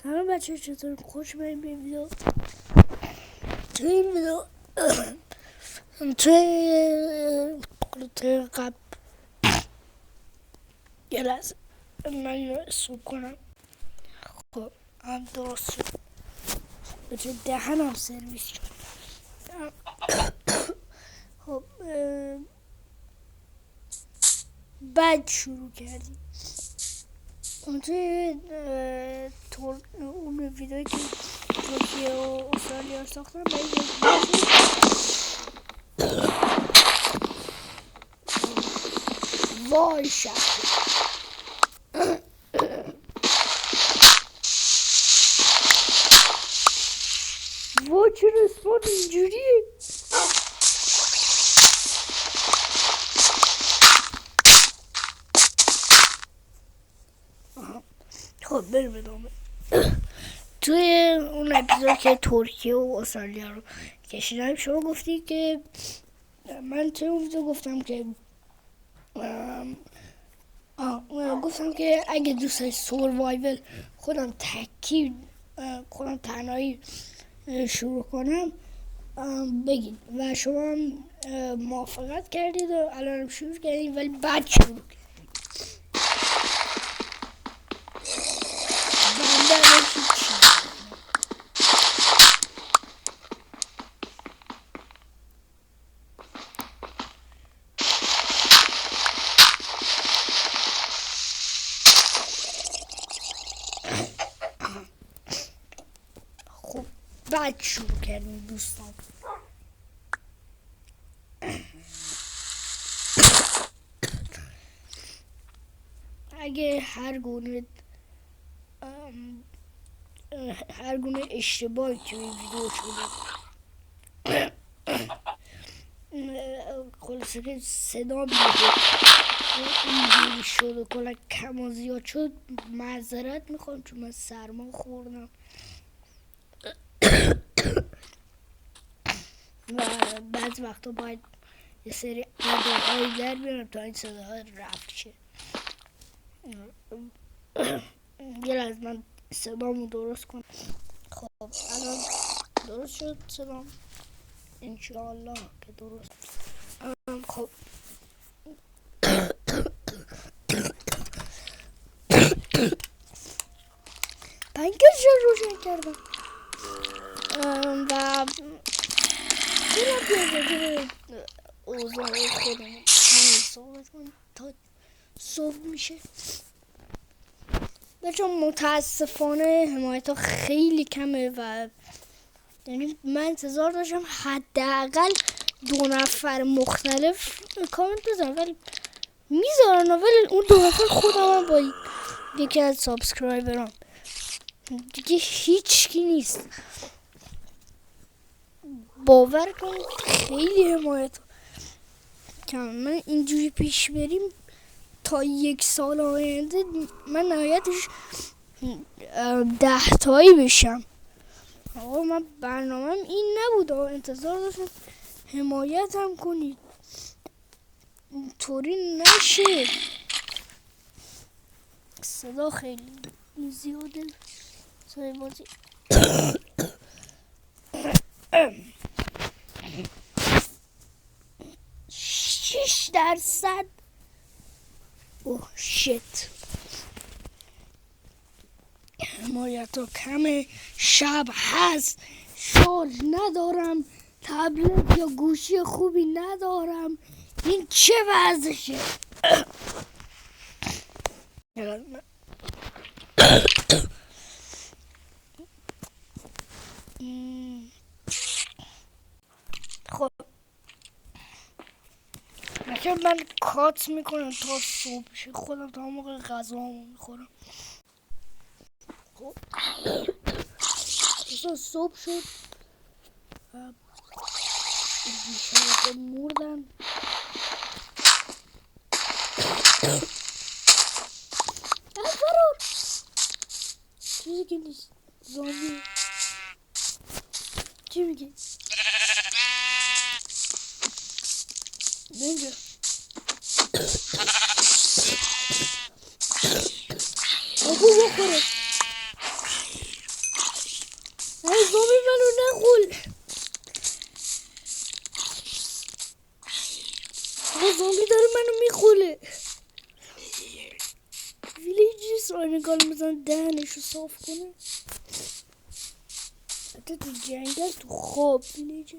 سلام بچه، چطور؟ خوش به این ویدیو. توی این ویدیو توی قبل یه لحظه من اینو حساب کنم. خب هم درست شد. بچه دهنم سرویس شد. خب بعد شروع کردیم توی اون ویدیویی که ترکیه و استرالیا ساختن باید وای شد وای چرا اسپان اینجوریه؟ خب بریم ادامه. توی اون اپیزود که ترکیه و استرالیا رو کشیدم شما گفتی که من توی اون ویدیو گفتم که اگه دوست داری سوروایول خودم تنهایی شروع کنم بگید و شما هم موافقت کردید و الان شروع کردید، ولی بعد شروع کردید. خب بعد شروع کردیم دوستان. اگه هر گونه اشتباهی که این ویدیو شده خلاصه که صدا اینجوری شد و کلا کم و زیاد شد معذرت میخوام، چون من سرما خوردم و بعض وقتا باید یه سری اداهایی در بیارم تا این صداها رفت شه. یه لحظه من صدامو درست کنم. خب الان درست شد صدام انشاءالله که درست. خب پنکرش روشن کردم و برم بیاد اوضاع خودم همین صحبت کنم تا صبح میشه. بچه متاسفانه حمایت ها خیلی کمه و یعنی من انتظار داشتم حداقل 2 نفر مختلف کامنت بزنن، ولی میذارن، ولی اون 2 نفر خودم هم با یکی از سابسکرایبرام دیگه هیچکی نیست. باور کنید خیلی حمایت کم. من اینجوری پیش بریم تا 1 سال آینده من نهایتش 10 تایی بشم. آقا من برنامه‌م این نبود، انتظار داشتم حمایت هم کنید، اینطوری نشه. صدا خیلی زیاده سای بازی. 6%. اوه شیت. حمایت ها کمه، شب هست، شارژ ندارم، تبلت یا گوشی خوبی ندارم. این چه وضعشه؟ خب من کات میکنم تا صبح شه، خودم تا موقع غذامو میخورم. خب صبح شد بیشتر مردن. فرار چیزی که نیست، زامبی. چی میگی؟ نینجا بخوره. بابا زامبی داره منو میخوره. ویلیجی ساینگال میزن دهنشو صاف کنه. حتی تو جنگل تو خواب ویلیجه.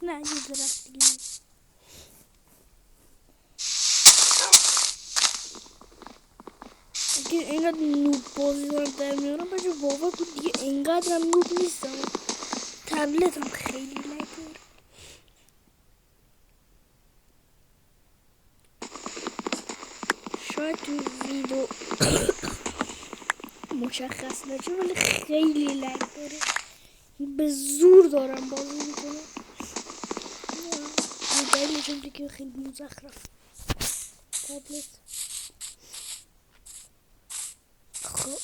نه یه درست دیگه اگه اینقدر نوب بازی دارم در میارم بچه باور کن دیگه اینقدر هم نوب نیستم. تبلت هم خیلی لگه. شاید تو ویدیو مشخص نشه ولی خیلی لگ داره. به زور دارم بازی میکنم. دلیلش هم دیگه خیلی مزخرف تبلت. خب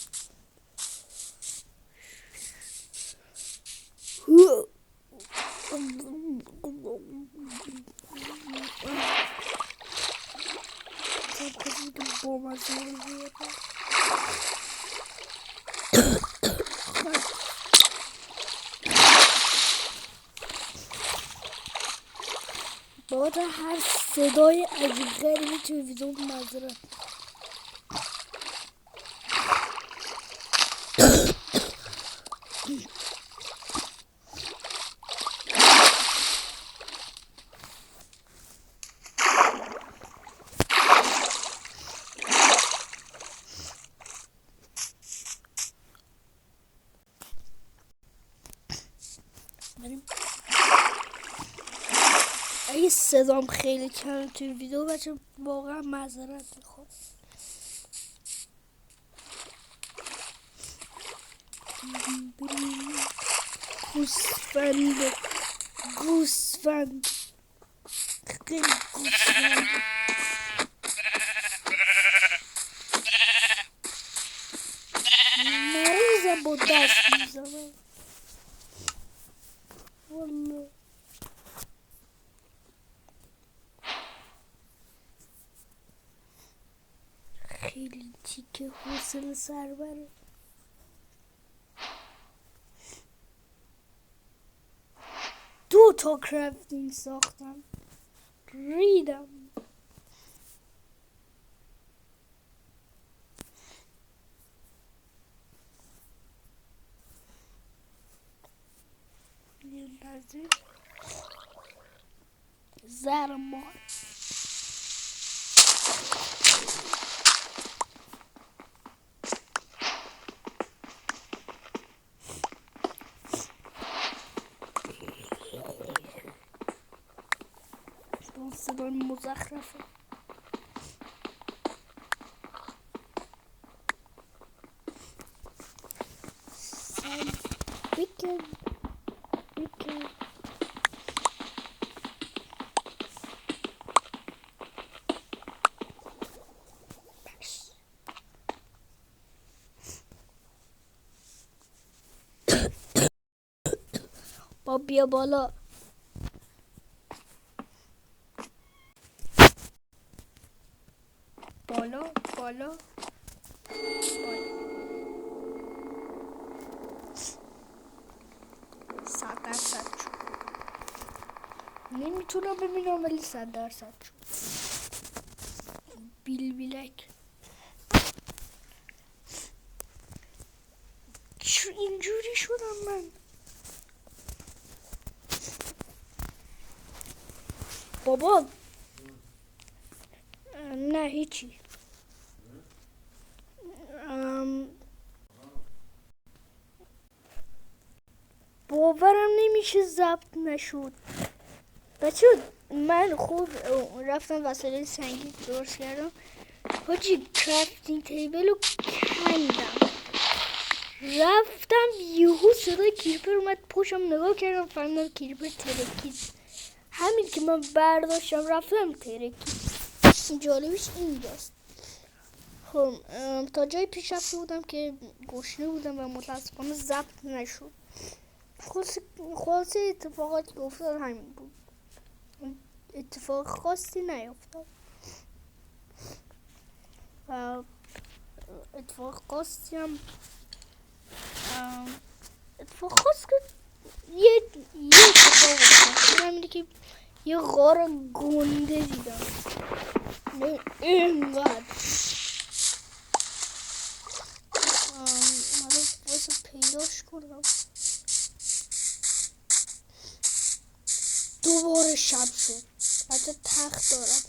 با هر صدای عجیب غریبی توی ویدیو معذرت. اگه صدام خیلی کم توی ویدیو بچه واقعا معذرت میخوام. گوسفند خیلی گوسفند مریضم با دست میزنم والله. خیلی تیکه حوصله سر بره. دو تا کرافتینگ ساختم ریدم. یه لحظه زرمار صدای مزخرفه. بیکن با بیا بالا. بالا 100% نمیتونم ببینم ولی 100% بیلک چون اینجوری شدم من. بابا نه هیچی. باورم نمیشه ضبط نشد بچه. من خوب رفتم وسایل سنگی درست کردم حاجی. کرافتینگ تیبل رو کندم رفتم یهو صدای کریپر اومد پشتم. نگاه کردم فهمیدم کریپر ترکید. همین که من برداشتم رفتم ترکی. جالبش اینجاست. خب تا جای پیش رفته بودم که گشنه بودم و متاسفانه ضبط نشد. خلاصه اتفاقاتی که افتاد همین بود. اتفاق خاصی نیفتاد و اتفاق خاصی هم اتفاق خاص که یه اتفاق افتاد. همینه که یه غار گنده دیدم. اینقدر حالا واسه پیداش کنم. دوباره شب شد. حتی تخت دارم.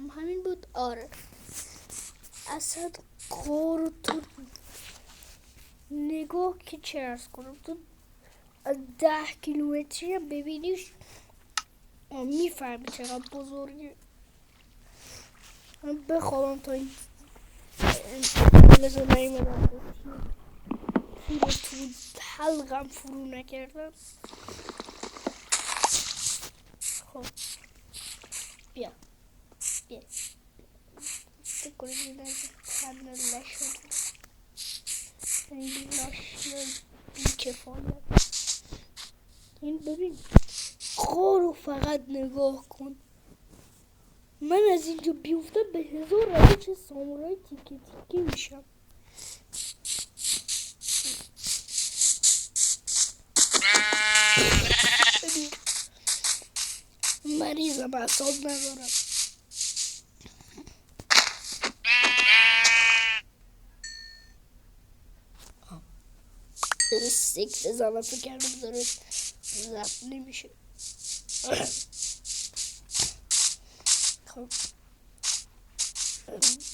همین بود. آره اصلا غار تو نگاه که چه ارز کنم، تو از 10 کیلومتری هم ببینیش میفهمی چقدر بزرگه. من بخوابم تا این لازم نیمدم تو حلقم فرو نکردم. خب بیا فکر کنم این از تنه لشون این لاشن بیکفایت. این ببین غارو فقط نگاه کن. من از اینجا بیفتم به 1000 روش سامورای تیکه تیکه میشم. مریضم، اعصاب ندارم. سکت زمان فکر کردم داره ضبط نمیشه. خب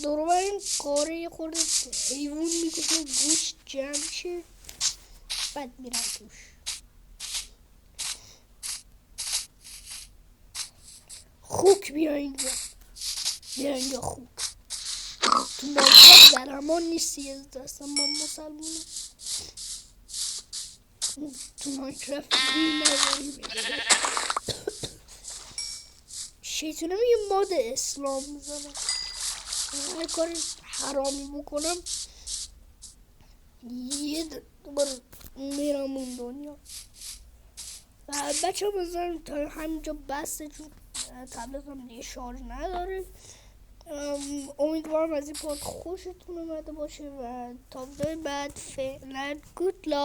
دورو بر این کاره یه خورده حیوون میگوشه گوش جمع شه بعد میرم توش. خوک بیا اینجا خوک. تو مایکرافت در امان نیستی از دستم من مسلمونم. تو مایکرافت دیگه نداری شیطونه یه ماد اسلام میزنم. هر کار حرامی بکنم یه دوباره میرم اون دنیا. و بچه ها بزنم تا همینجا بسته چون تبلتم دیگه شارژ نداره. امیدوارم از این پارت خوشتون اومده باشه و تا ویدیو بعد فعلا گود لاک.